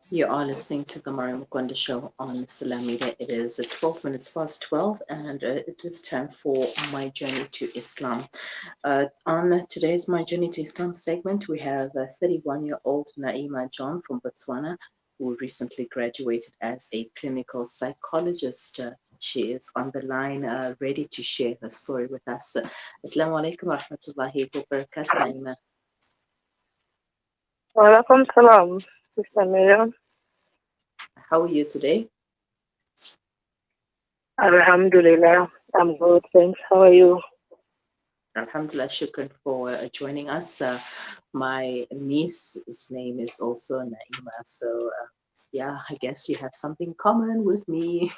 You are listening to the Mariam Mukwanda show on Salam Media. It is 12 minutes past 12, and it is time for My Journey to Islam. On today's My Journey to Islam segment, we have a 31-year-old Naeemah John from Botswana, who recently graduated as a clinical psychologist. She is on the line, ready to share her story with us. Assalamu alaikum wa rahmatullahi wa barakatuh, Naeemah. Walaikum salam, Sister Miriam. How are you today? Alhamdulillah, I'm good, thanks. How are you? Alhamdulillah, shukran for joining us. My niece's name is also Naeemah, so yeah, I guess you have something common with me.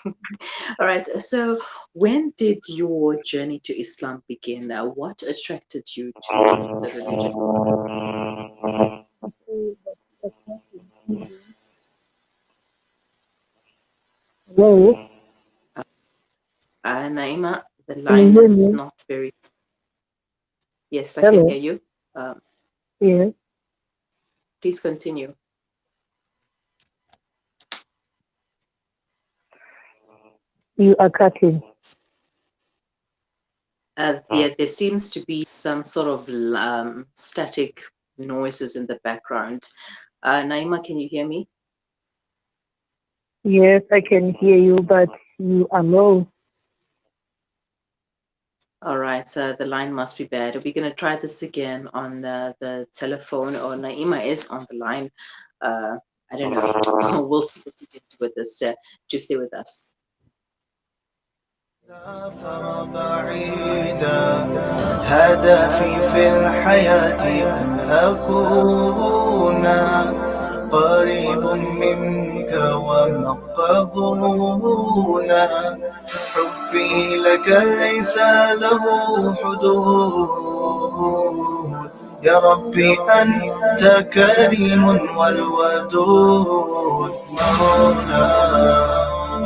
All right, so when did your journey to Islam begin? What attracted you to the religion? Hello, Naeemah, the can you line hear is me? not very. Yes, I can hear Hello, you. Um, yes, please continue. you are cutting. Yeah, there seems to be some sort of static noises in the background. Naima, can you hear me? Yes, I can hear you, but you are low. All right, the line must be bad. We're going to try this again on the telephone, or Naima is on the line. I don't know. We'll see what we can do with this. Just stay with us. سافر بعيدا هدفي في الحياة أن أكون قريب منك ومقبولا حبي لك ليس له حدود يا ربي أنت كريم والودود مولاي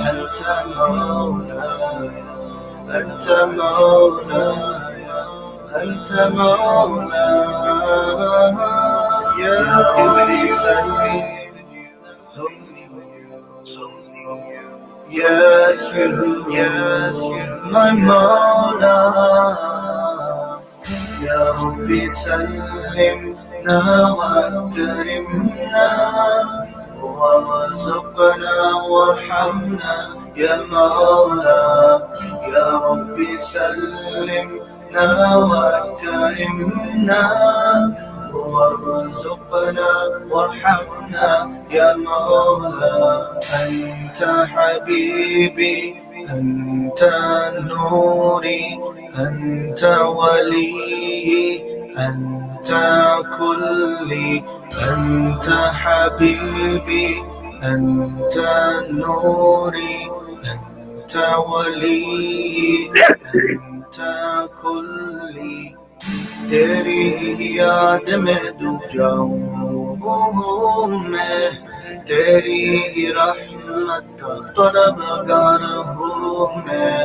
أنت مولاي أنت مولاي أنت مولاي يا إبليس Yes, you, my Mawla. يا ربي سلمنا وأكرمنا وارزقنا وارحمنا يا مولا يا ربي سلمنا وأكرمنا وارزقنا وارحمنا يا مولا أنت حبيبي أنت نوري أنت ولي أنت كلي أنت حبيبي أنت نوري أنت ولي أنت كلي तेरी याद में डूब जाऊं मैं तेरी रहमत का तलबगार हूँ मैं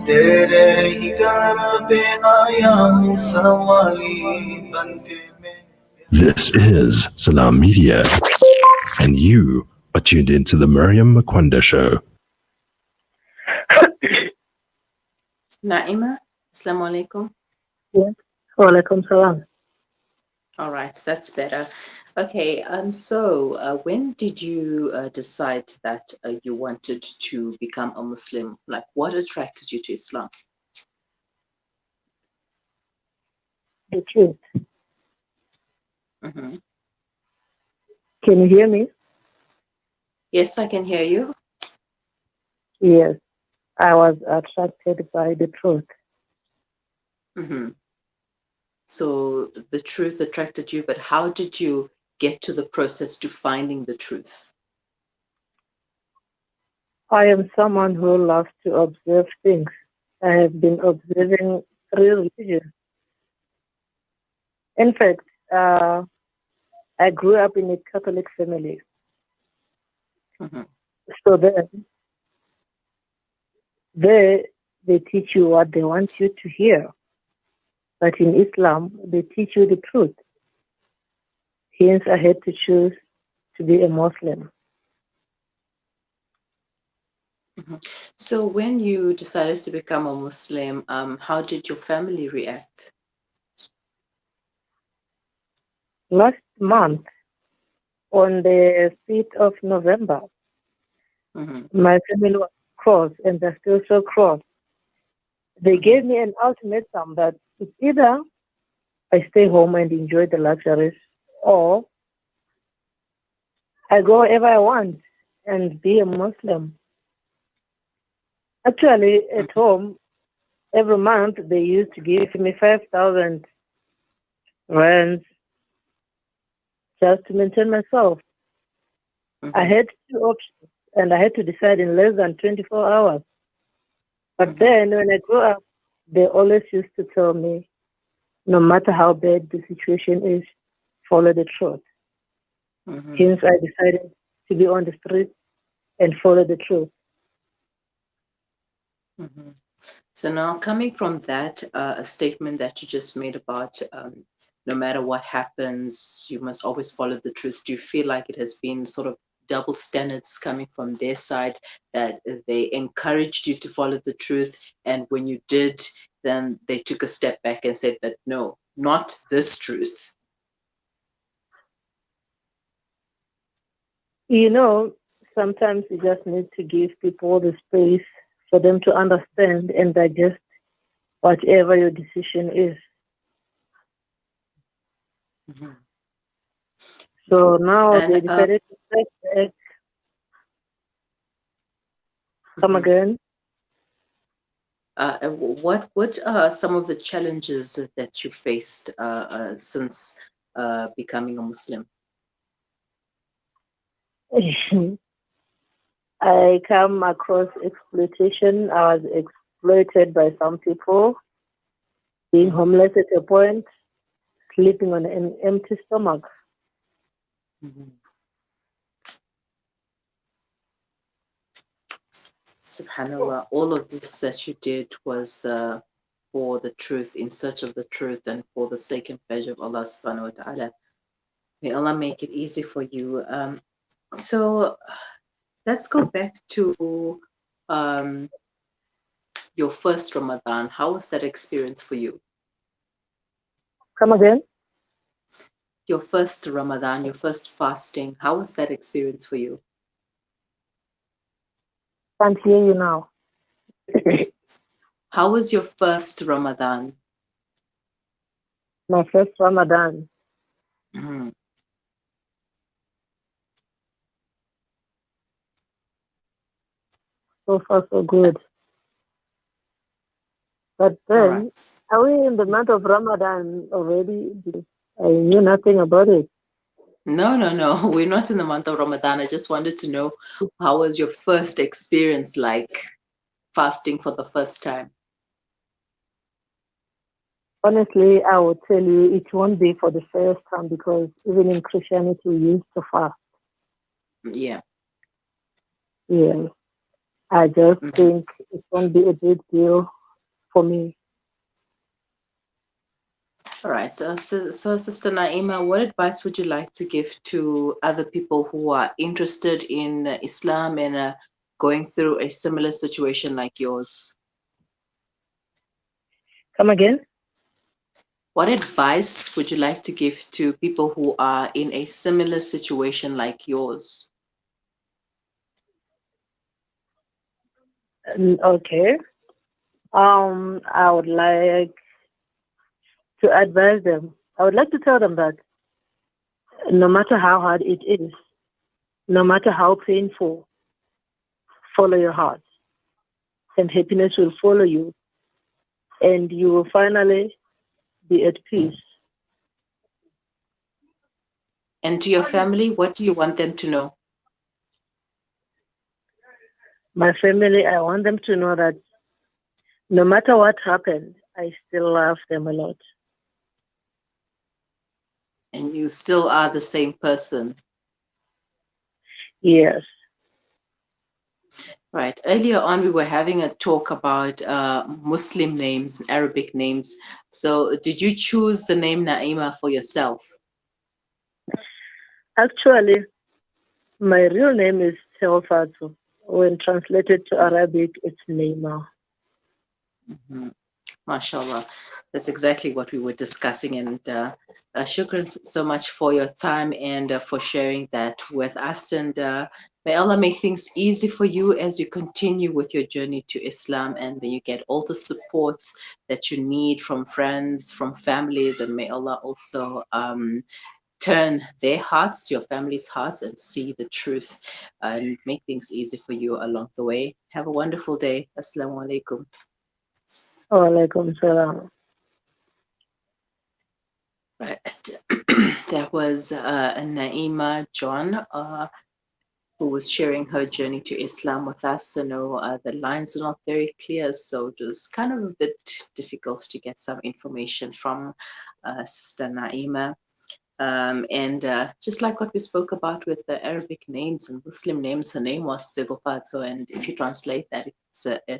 तेरे ही घर पे आया हूँ सवाली बनके मैं This is Salam Media, and you are tuned into the Mariam Mukwanda Show. Naima, Assalamu alaikum. Yes, Walaikum salam. All right, that's better. Okay, so when did you decide that you wanted to become a Muslim? Like, what attracted you to Islam? The truth. Mm-hmm. Can you hear me? Yes, I can hear you. Yes, I was attracted by the truth. Mm-hmm. So the truth attracted you, but how did you get to the process to finding the truth? I am someone who loves to observe things. I have been observing three religions. In fact, I grew up in a Catholic family. Mm-hmm. So then, they teach you what they want you to hear. But in Islam, they teach you the truth. Hence, I had to choose to be a Muslim. So when you decided to become a Muslim, how did your family react? Last month, on the 5th of November, Mm-hmm. my family was cross, and they're still so cross. They Mm-hmm. gave me an ultimatum that it's either I stay home and enjoy the luxuries, or I go wherever I want and be a Muslim. Actually, at home, every month they used to give me 5,000 rands just to maintain myself. I Mm-hmm. had two options and I had to decide in less than 24 hours. But Mm-hmm. then when I grew up, they always used to tell me, no matter how bad the situation is, follow the truth. Mm-hmm. Hence, I decided to be on the street and follow the truth. Mm-hmm. So now, coming from that, a statement that you just made about no matter what happens, you must always follow the truth. Do you feel like it has been sort of double standards coming from their side, that they encouraged you to follow the truth, and when you did, then they took a step back and said that no, not this truth? You know, sometimes you just need to give people the space for them to understand and digest whatever your decision is. Mhm. So Okay. now they And decided to step back, come mhm. again. What are some of the challenges that you faced since becoming a Muslim? I come across exploitation. I was exploited by some people, being Mhm. homeless at a point, sleeping on an empty stomach. Mhm. Subhanallah, all of this that you did was for the truth, in search of the truth, and for the sake and pleasure of Allah subhanahu wa ta'ala. May Allah make it easy for you. So let's go back to um, your first Ramadan. How was that experience for you? Come again? Your first Ramadan, your first fasting. How was that experience for you? Can't hear you now. How was your first Ramadan? My first Ramadan. Mhm. So far, so good. But All then, right. are we in the month of Ramadan already? I knew nothing about it. No, no, no. We're not in the month of Ramadan. I just wanted to know, how was your first experience like fasting for the first time? Honestly, I would tell you it won't be for the first time because even in Christianity, we used to fast. Yeah. Yeah. I just Mhm. think it won't be a big deal for me. All right. So, Sister Naima, what advice would you like to give to other people who are interested in Islam and going through a similar situation like yours? Come again? What advice would you like to give to people who are in a similar situation like yours? Okay. I would like to advise them. I would like to tell them that no matter how hard it is, no matter how painful, follow your heart, and happiness will follow you, and you will finally be at peace. And to your family, what do you want them to know? My family, I want them to know that no matter what happened, I still love them a lot. And you still are the same person. Yes. Right. Earlier on, we were having a talk about Muslim names, Arabic names. So, did you choose the name Naima for yourself? Actually, my real name is Teofatu, when translated to Arabic, it's Naeemah. Mm-hmm. MashaAllah. That's exactly what we were discussing. And shukran so much for your time and for sharing that with us. And may Allah make things easy for you as you continue with your journey to Islam. And may you get all the supports that you need from friends, from families. And may Allah also turn their hearts, your family's hearts, and see the truth and make things easy for you along the way. Have a wonderful day. Assalamu alaikum. Wa alaikum salam. Right. That was Naeemah John, who was sharing her journey to Islam with us. I know the lines are not very clear, so it was kind of a bit difficult to get some information from Sister Naeemah. And just like what we spoke about with the Arabic names and Muslim names, her name was Tsegofatso, and if you translate that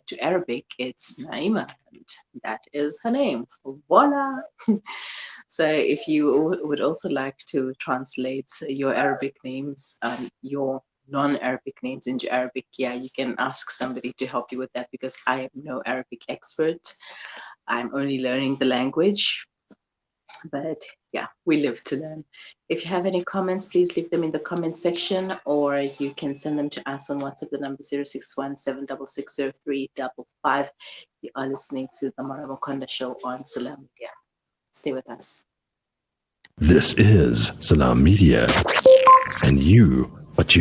to Arabic, it's Naeemah, and that is her name. Voila! So if you would also like to translate your Arabic names, your non-Arabic names into Arabic, yeah, you can ask somebody to help you with that, because I am no Arabic expert. I'm only learning the language. But yeah, we live to learn. If you have any comments, please leave them in the comment section, or you can send them to us on WhatsApp, the number 061-766-0355. You are listening to the Mariam Makonda Show on Salam Media. Stay with us. This is Salam Media, and you are tuned